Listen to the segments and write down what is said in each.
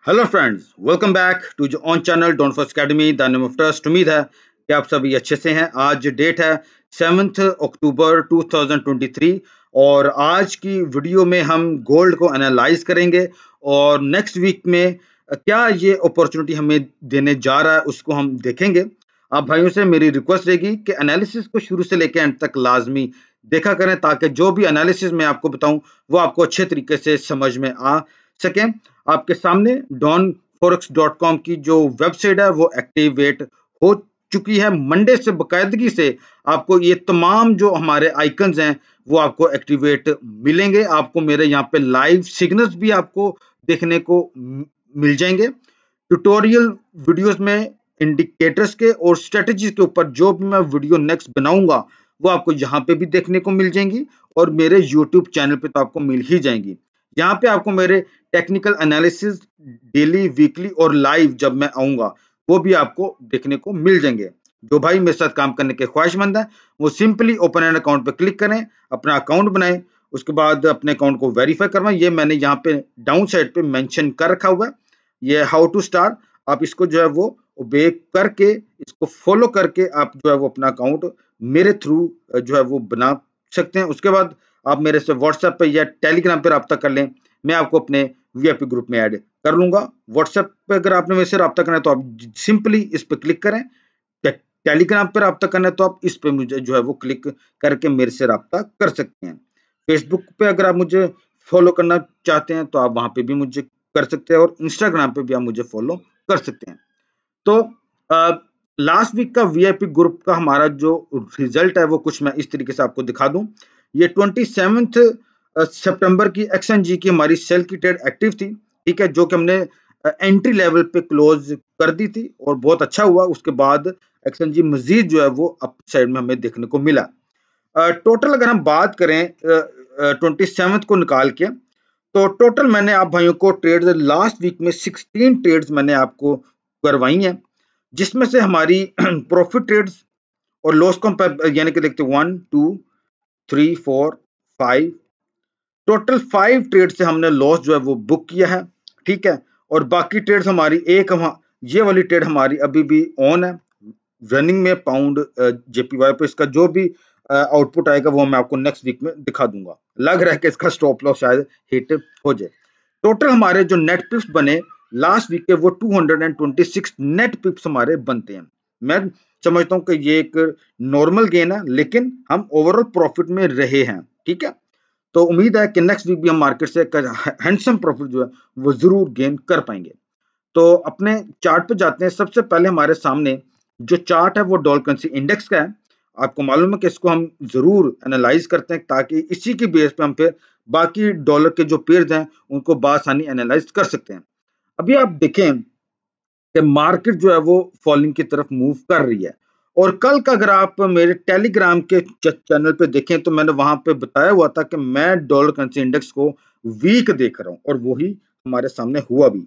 Hello friends, welcome back to जो on channel don't force academy the name of trust. उम्मीद है कि आप सभी अच्छे से हैं। आज डेट है 7 अक्टूबर 2023 और आज की वीडियो में हम गोल्ड को एनालाइज करेंगे और नेक्स्ट वीक में क्या ये अपॉर्चुनिटी हमें देने जा रहा है उसको हम देखेंगे। आप भाइयों से मेरी रिक्वेस्ट रहेगी कि एनालिसिस को शुरू से लेकर एंड तक लाजमी देखा करें ताकि जो भी एनालिसिस मैं आपको बताऊं वो आपको अच्छे तरीके से समझ में आ सके। आपके सामने donforex.com की जो वेबसाइट है वो एक्टिवेट हो चुकी है। मंडे से बकायदगी से आपको ये तमाम जो हमारे आइकन्स हैं वो आपको एक्टिवेट मिलेंगे। आपको मेरे यहाँ पे लाइव सिग्नल्स भी आपको देखने को मिल जाएंगे। ट्यूटोरियल वीडियोस में इंडिकेटर्स के और स्ट्रेटजीज के ऊपर जो भी मैं वीडियो नेक्स्ट बनाऊंगा वो आपको यहाँ पे भी देखने को मिल जाएंगी और मेरे यूट्यूब चैनल पे तो आपको मिल ही जाएंगी। यहाँ पे आपको मेरे टेक्निकल एनालिसिस डेली, वीकली और लाइव जब मैं आऊंगा वो भी आपको देखने को मिल जाएंगे। जो भाई मेरे साथ काम करने के ख्वाहिशमंद है वो सिंपली ओपन एन अकाउंट पे क्लिक करें, अपना अकाउंट बनाएं, उसके बाद अपने अकाउंट को वेरीफाई करवाएं। ये मैंने यहाँ पे डाउन साइड पे मेंशन कर रखा हुआ है, ये हाउ टू स्टार्ट। आप इसको जो है वो ओबे करके, इसको फॉलो करके आप जो है वो अपना अकाउंट मेरे थ्रू जो है वो बना सकते हैं। उसके बाद आप मेरे से व्हाट्सएप पे या टेलीग्राम पे रब्ता कर लें, मैं आपको अपने वीआईपी ग्रुप में ऐड कर लूंगा। व्हाट्सएप पे अगर आपने मेरे से रब्ता करना है तो आप सिंपली इस पे क्लिक करें। टेलीग्राम पे रब्ता करना है तो आप इस पे मुझे जो है वो क्लिक करके मेरे से रब्ता कर सकते हैं। फेसबुक पे अगर आप मुझे फॉलो करना चाहते हैं तो आप वहां पे भी मुझे कर सकते हैं और इंस्टाग्राम पे भी आप मुझे फॉलो कर सकते हैं। तो लास्ट वीक का वीआईपी ग्रुप का हमारा जो रिजल्ट है वो कुछ मैं इस तरीके से आपको दिखा दूं। ये 27 सितंबर की एक्सएनजी की हमारी सेल की ट्रेड एक्टिव थी, ठीक है, जो कि हमने एंट्री लेवल पे क्लोज कर दी थी और बहुत अच्छा हुआ। उसके बाद एक्सएनजी मजीद जो है वो अप साइड में हमें देखने को मिला। टोटल अगर हम बात करें 27 को निकाल के, तो टोटल मैंने आप भाइयों को ट्रेड लास्ट वीक में 16 ट्रेड्स मैंने आपको करवाई हैं, जिसमें से हमारी प्रॉफिट ट्रेड्स और लॉस को यानी कि देखते 1 2 3 4 5, टोटल 5 ट्रेड से हमने लॉस जो है वो बुक किया है, ठीक है। और बाकी ट्रेड्स हमारी ये वाली ट्रेड हमारी अभी भी ऑन है, रनिंग में पाउंड जेपीवाई पे। इसका जो भी आउटपुट आएगा वो मैं आपको नेक्स्ट वीक में दिखा दूंगा। लग रहा है कि इसका स्टॉप लॉस शायद हिट हो जाए। टोटल हमारे जो नेट पिप्स बने लास्ट वीक के वो 226 नेट पिप्स हमारे बनते हैं। मैं समझता हूं कि ये एक नॉर्मल गेन है, लेकिन हम ओवरऑल प्रॉफिट में रहे हैं, ठीक है। तो उम्मीद है कि नेक्स्ट वीक भी हम मार्केट से हैंडसम प्रॉफिट जो है वो जरूर गेन कर पाएंगे। तो अपने चार्ट पे जाते हैं। सबसे पहले हमारे सामने जो चार्ट है वो डॉलर करेंसी इंडेक्स का है। आपको मालूम है कि इसको हम जरूर एनालाइज करते हैं ताकि इसी की बेस पे हम फिर बाकी डॉलर के जो पेयर्स हैं उनको बासानी एनालाइज कर सकते हैं। अभी आप देखें कि मार्केट जो है वो फॉलिंग की तरफ मूव कर रही है। और कल का अगर आप मेरे टेलीग्राम के चैनल पे देखें तो मैंने वहां पे बताया हुआ था कि मैं डॉलर करेंसी इंडेक्स को वीक देख रहा हूं और वही हमारे सामने हुआ भी।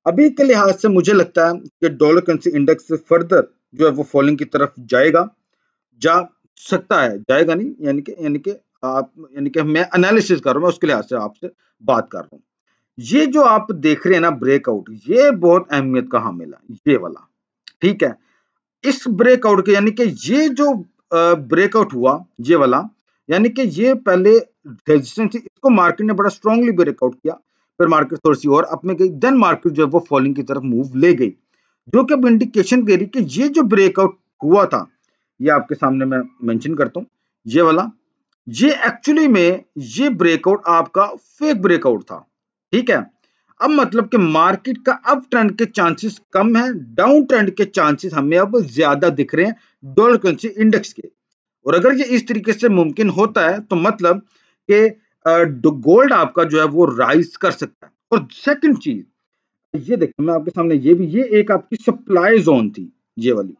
अभी के लिहाज से मुझे लगता है कि डॉलर करेंसी इंडेक्स फर्दर जो है वो फॉलिंग की तरफ जाएगा, जा सकता है, जाएगा नहीं, यानी कि मैं एनालिसिस कर रहा हूं, मैं उसके लिहाज से आपसे बात कर रहा हूं। ये जो आप देख रहे हैं ना ब्रेकआउट, ये बहुत अहमियत का हामिल है, ये वाला, ठीक है। इस ब्रेकआउट के यानी कि ये जो ब्रेकआउट हुआ ये वाला, यानी कि ये पहले रेजिस्टेंस थी, इसको मार्केट ने बड़ा स्ट्रांगली ब्रेकआउट किया, फिर मार्केट थोड़ी सी और अप में गई, देन मार्केट जो है वो फॉलिंग की तरफ मूव ले गई, जो कि अब इंडिकेशन दे रही कि ये जो ब्रेकआउट हुआ था, ये आपके सामने मैं मेंशन करता हूं, ये वाला, ये एक्चुअली में ये ब्रेकआउट आपका फेक ब्रेकआउट था, ठीक है। अब मतलब कि मार्केट का अप ट्रेंड के चांसेस कम है, डाउन ट्रेंड के चांसेस हमें अब ज्यादा दिख रहे हैं डॉलर करेंसी इंडेक्स के। और अगर ये इस तरीके से मुमकिन होता है तो मतलब कि गोल्ड आपका जो है वो राइज कर सकता है। और सेकंड चीज ये देखिए, मैं आपके सामने ये एक आपकी सप्लाई जोन थी, ये वाली,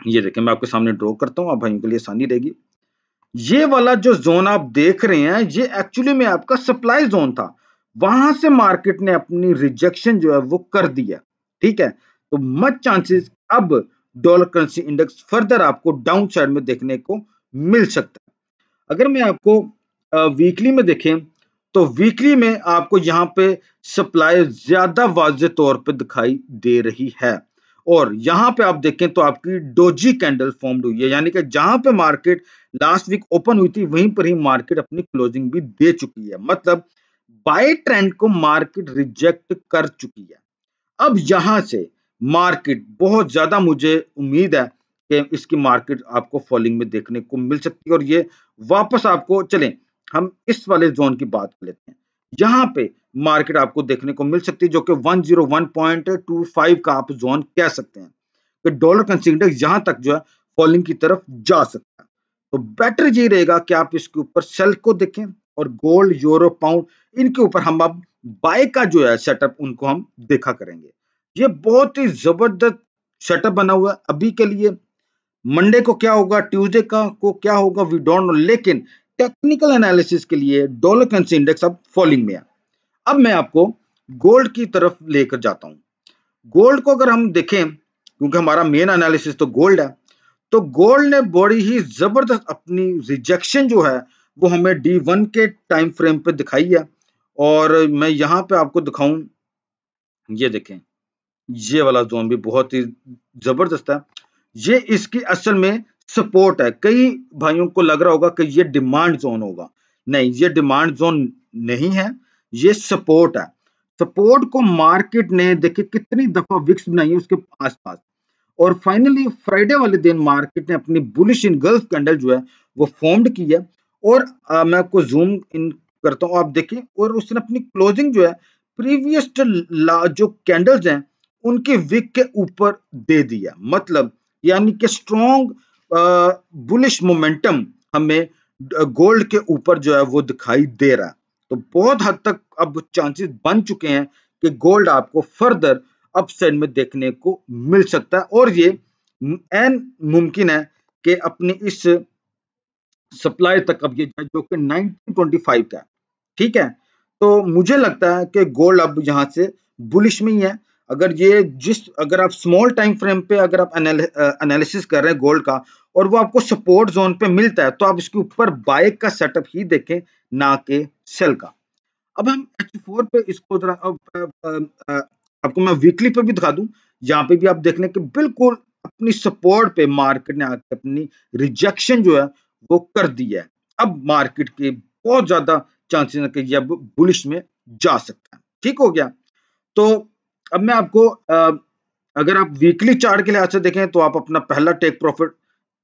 ये देखिए मैं आपके सामने ड्रॉ करता हूं, आप भाइयों के लिए आसानी रहेगी। ये वाला जो जोन आप देख रहे हैं ये एक्चुअली में आपका सप्लाई जोन था, वहां से मार्केट ने अपनी रिजेक्शन जो है वो कर दिया, ठीक है। तो मच चांसेस अब डॉलर करेंसी इंडेक्स फर्दर आपको डाउन साइड में देखने को मिल सकता है। अगर मैं आपको वीकली में देखें तो वीकली में आपको यहाँ पे सप्लाई ज्यादा वाज़ेह तौर पे दिखाई दे रही है। और यहाँ पे आप देखें तो आपकी डोजी कैंडल फॉर्म्ड हुई है, यानी कि जहां पे मार्केट लास्ट वीक ओपन हुई थी वहीं पर ही मार्केट अपनी क्लोजिंग भी दे चुकी है, मतलब बाय ट्रेंड को मार्केट रिजेक्ट कर चुकी है। अब यहां से मार्केट बहुत ज्यादा, मुझे उम्मीद है कि इसकी मार्केट आपको फॉलिंग में देखने को मिल सकती है और ये वापस आपको, चलें हम इस वाले जोन की बात कर लेते हैं। यहां पे मार्केट आपको देखने को मिल सकती है जो कि 101.25 का आप जोन कह सकते हैं कि डॉलर कंसी इंडेक्स यहां तक जो है फॉलिंग की तरफ जा सकता है। तो बेटर ये रहेगा कि आप इसके ऊपर सेल को देखें और गोल्ड, यूरो, पाउंड इनके ऊपर हम अब बाय का जो है सेटअप उनको हम देखा करेंगे। ये बहुत ही जबरदस्त सेटअप बना हुआ है अभी के लिए। मंडे को क्या होगा, ट्यूसडे का को क्या होगा, वी डोंट नो, लेकिन टेक्निकल एनालिसिस के लिए डॉलर कंसी इंडेक्स अब फॉलिंग में है। अब मैं आपको गोल्ड की तरफ लेकर जाता हूं। गोल्ड को अगर हम देखें, क्योंकि हमारा मेन एनालिसिस तो गोल्ड है, तो गोल्ड ने बड़ी ही जबरदस्त अपनी रिजेक्शन जो है वो हमें D1 के टाइम फ्रेम पे दिखाई है। और मैं यहां पे आपको दिखाऊं, ये देखें, ये वाला जोन भी बहुत ही जबरदस्त है। ये इसकी असल में सपोर्ट है। कई भाइयों को लग रहा होगा कि ये डिमांड जोन होगा, नहीं, ये डिमांड जोन नहीं है, ये सपोर्ट है। सपोर्ट को मार्केट ने देखिए कितनी दफा विक्स बनाई है उसके आसपास, और फाइनली फ्राइडे वाले दिन मार्केट ने अपनी बुलिश इन गल्फ कैंडल जो है वो फॉर्म्ड की है। और मैं आपको जूम इन करता हूं, आप देखें, और उसने अपनी क्लोजिंग जो है प्रीवियस जो कैंडल्स हैं उनके विक के ऊपर दे दिया, मतलब यानी कि स्ट्रॉन्ग बुलिश मोमेंटम हमें गोल्ड के ऊपर जो है वो दिखाई दे रहा है। तो बहुत हद तक अब चांसेस बन चुके हैं कि गोल्ड आपको फर्दर अपसाइड में देखने को मिल सकता है, और ये एन मुमकिन है कि अपनी इस सप्लाई तक अब ये जाए जो कि 1925 का है। ठीक है, तो मुझे लगता है कि गोल्ड अब यहां से बुलिश में ही है। अगर आप स्मॉल टाइम फ्रेम पे अगर आप एनालिसिस कर रहे हैं गोल्ड का और वो आपको सपोर्ट जोन पे मिलता है तो आप इसके ऊपर बाय का सेटअप ही देखें, ना कि सेल का। अब हम H4 पे इसको जरा आपको मैं वीकली पे भी दिखा दूं, यहाँ पे भी आप देख लें कि बिल्कुल अपनी सपोर्ट पे मार्केट ने आके अपनी रिजेक्शन जो है वो कर दी है। अब मार्केट के बहुत ज्यादा चांसेस है कि ये अब बुलिश में जा सकता है। ठीक हो गया। तो अब मैं आपको अगर आप वीकली चार्ट के लिहाज से देखें तो आप अपना पहला टेक प्रॉफिट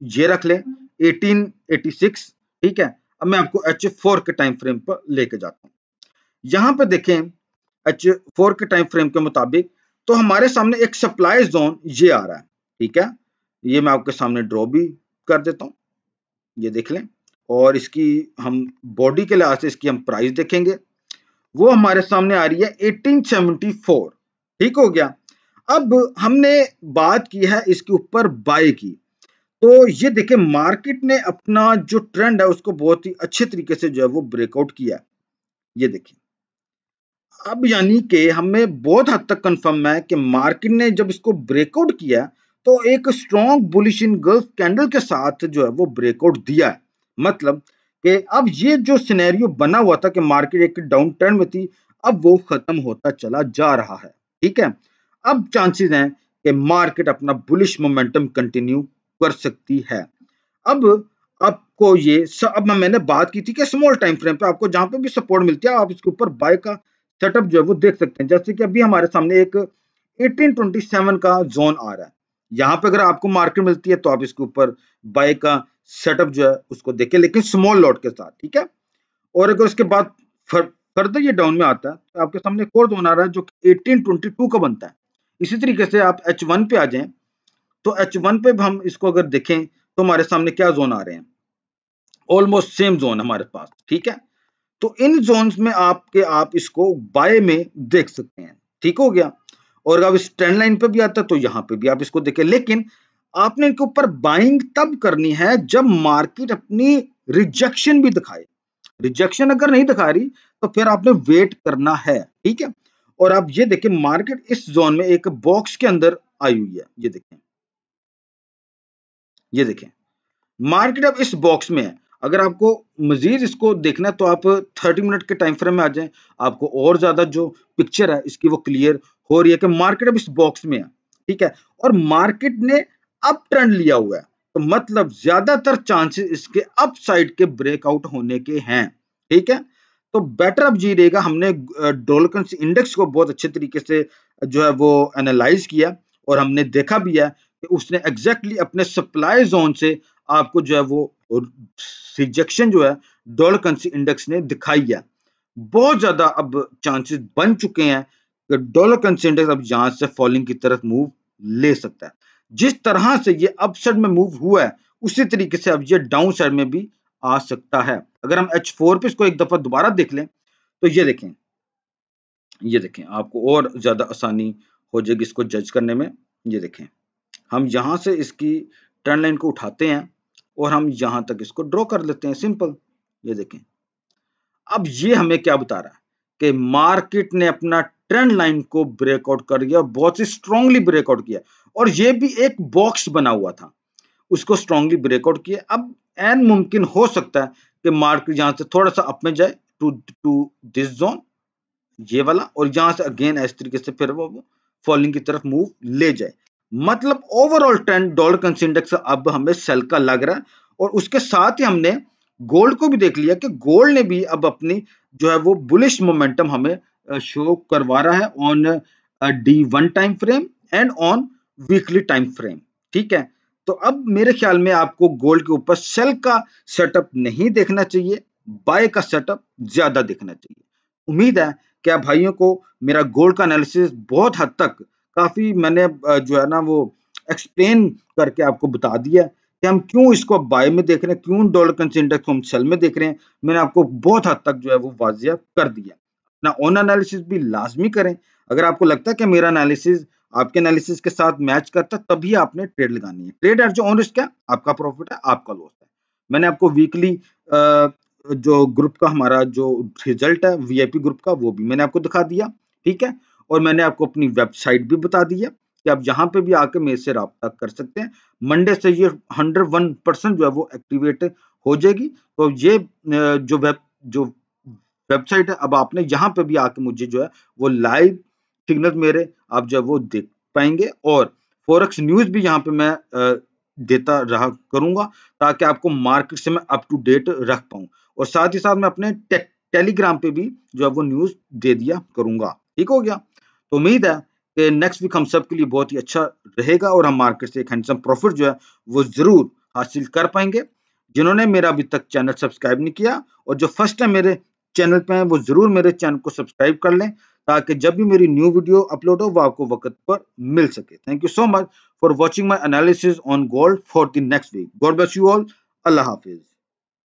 ये रख लें 1886। ठीक है, अब मैं आपको H4 के टाइम फ्रेम पर लेके जाता हूं। यहां पे देखें H4 के टाइम फ्रेम के मुताबिक तो हमारे सामने एक सप्लाई जोन ये आ रहा है। ठीक है, ये मैं आपके सामने ड्रॉ भी कर देता हूं, ये देख लें, और इसकी हम बॉडी के लिहाज से इसकी हम प्राइस देखेंगे, वो हमारे सामने आ रही है 1874। ठीक हो गया। अब हमने बात की है इसके ऊपर बाय की, तो ये देखिए मार्केट ने अपना जो ट्रेंड है उसको बहुत ही अच्छे तरीके से जो है वो ब्रेकआउट किया है। ये देखिए, अब यानी कि हमें बहुत हद तक कंफर्म है कि मार्केट ने जब इसको ब्रेकआउट किया तो एक स्ट्रॉन्ग बुलिश इन गल्फ कैंडल के साथ जो है वो ब्रेकआउट दिया है। मतलब कि अब ये जो सिनेरियो बना हुआ था कि मार्केट एक डाउन ट्रेंड में थी, अब वो खत्म होता चला जा रहा है। ठीक है, अब चांसेस हैं कि मार्केट अपना बुलिश मोमेंटम कंटिन्यू कर सकती है। अब आपको अब मैंने बात की थी कि स्मॉल टाइम फ्रेम पे आपको जहां पे भी सपोर्ट मिलती है आप इसके ऊपर बाय का सेटअप जो है वो देख सकते हैं। जैसे कि अभी हमारे सामने एक 1827 का जोन आ रहा है, यहाँ पे अगर आपको मार्केट मिलती है तो आप इसके ऊपर बाय का सेटअप जो है उसको देखें, लेकिन स्मॉल लॉट के साथ। ठीक है, और अगर उसके बाद फर्दर ये डाउन में आता है तो आपके सामने एक और जोन आ रहा है जो 1822 का बनता है। इसी तरीके से आप H1 पे आ जाएं, तो H1 पे हम इसको अगर देखें तो हमारे सामने क्या जोन आ रहे हैं, ऑलमोस्ट सेम जोन हमारे पास। ठीक है, तो इन जोन्स में आप इसको बाय में देख सकते हैं। ठीक हो गया, और अब इस ट्रेंड लाइन पे भी आता है तो यहां पे भी आप इसको देखें, लेकिन आपने इनके ऊपर बाइंग तब करनी है जब मार्केट अपनी रिजेक्शन भी दिखाए। रिजेक्शन अगर नहीं दिखा रही तो फिर आपने वेट करना है। ठीक है, और आप ये देखें मार्केट इस जोन में एक बॉक्स के अंदर आई हुई है, ये देखें, ये देखें मार्केट अब इस बॉक्स में है। अगर आपको मजीद इसको देखना है तो आप 30 मिनट के टाइम फ्रेम में आ जाएं, आपको और ज्यादा जो पिक्चर है इसकी वो क्लियर हो रही है कि मार्केट अब इस बॉक्स में है, ठीक है, और मार्केट ने अप ट्रेंड लिया हुआ है, तो मतलब ज्यादातर चांसेस इसके अप साइड के ब्रेकआउट होने के हैं, ठीक है। तो बेटर अब जी रहेगा, हमने डॉलर करेंसी इंडेक्स को बहुत अच्छे तरीके से जो है वो एनालाइज किया और हमने देखा भी है कि उसने एग्जैक्टली अपने सप्लाई जोन से आपको जो है वो रिजेक्शन जो है डॉलर करेंसी इंडेक्स ने दिखाई है। बहुत ज्यादा अब चांसेस बन चुके हैं कि डॉलर करेंसी इंडेक्स अब यहां से फॉलिंग की तरफ मूव ले सकता है। जिस तरह से ये अपसाइड में मूव हुआ है उसी तरीके से अब ये डाउन साइड में भी आ सकता है। अगर हम H4 पे इसको एक दफा दोबारा देख लें तो ये देखें आपको और ज्यादा आसानी हो जाएगी इसको जज करने में। ये देखें, हम यहां से इसकी ट्रेंड लाइन को उठाते हैं और हम यहां तक इसको ड्रॉ कर लेते हैं, सिंपल। ये देखें, अब ये हमें क्या बता रहा है कि मार्केट ने अपना ट्रेंड लाइन को ब्रेकआउट कर दिया, बहुत ही स्ट्रांगली ब्रेकआउट किया, और ये भी एक बॉक्स बना हुआ था, उसको स्ट्रांगली ब्रेकआउट किया। अब एन मुमकिन हो सकता है कि मार्केट यहां से थोड़ा सा अप में जाए टू दिस जोन, ये वाला, और यहां से अगेन इस तरीके से फिर वो फॉलिंग की तरफ मूव ले जाए। मतलब overall trend dollar currency index अब हमें सेल का लग रहा है। और उसके साथ ही हमने गोल्ड को भी देख लिया कि गोल्ड ने भी अब अपनी जो है वो बुलिश मोमेंटम हमें शो करवा रहा है on D1 time frame and on weekly time frame, ठीक है। तो अब मेरे ख्याल में आपको गोल्ड के ऊपर सेल का सेटअप नहीं देखना चाहिए, बाय का सेटअप ज्यादा देखना चाहिए। उम्मीद है कि आप भाइयों को मेरा गोल्ड का एनालिसिस बहुत हद तक काफी मैंने जो है ना वो एक्सप्लेन करके आपको बता दिया कि हम क्यों इसको बाय में देख रहे हैं, क्यों डॉलर करेंसी इंडेक्स को हम सेल में देख रहे हैं। मैंने आपको बहुत हद तक जो है वो वाजिया कर दिया। अपना ओन एनालिसिस भी लाजमी करें। अगर आपको लगता है कि मेरा एनालिसिस आपके एनालिसिस के साथ मैच करता है तभी आपने ट्रेड लगानी है। ट्रेड एट जो ऑन रिस्क है, आपका प्रॉफिट है, आपका लॉस है। मैंने आपको वीकली जो ग्रुप का हमारा जो रिजल्ट है वीआईपी ग्रुप का वो भी मैंने आपको दिखा दिया, ठीक है। और मैंने आपको अपनी वेबसाइट भी बता दी है कि आप यहाँ पे भी आके मेरे से राब्ता कर सकते हैं। मंडे से ये 101% जो है वो एक्टिवेट हो जाएगी। तो ये जो वेबसाइट है, अब आपने यहाँ पे भी आके मुझे जो है वो लाइव सिग्नल मेरे आप जो है वो देख पाएंगे, और फॉरेक्स न्यूज भी यहाँ पे मैं देता रहा करूंगा ताकि आपको मार्केट से मैं अप टू डेट रख पाऊं। और साथ ही साथ मैं अपने टेलीग्राम पे भी जो है वो न्यूज दे दिया करूंगा। ठीक हो गया। तो उम्मीद है कि नेक्स्ट वीक हम सब के लिए बहुत ही अच्छा रहेगा और हम मार्केट से एक हैंडसम प्रॉफिट जो है वो जरूर हासिल कर पाएंगे। जिन्होंने मेरा अभी तक चैनल सब्सक्राइब नहीं किया और जो फर्स्ट टाइम मेरे चैनल पे हैं वो जरूर मेरे चैनल को सब्सक्राइब कर लें ताकि जब भी मेरी न्यू वीडियो अपलोड हो वो आपको वक्त पर मिल सके। Thank you so much for watching my analysis on gold for the next week. God bless you all. अल्लाह हाफिज।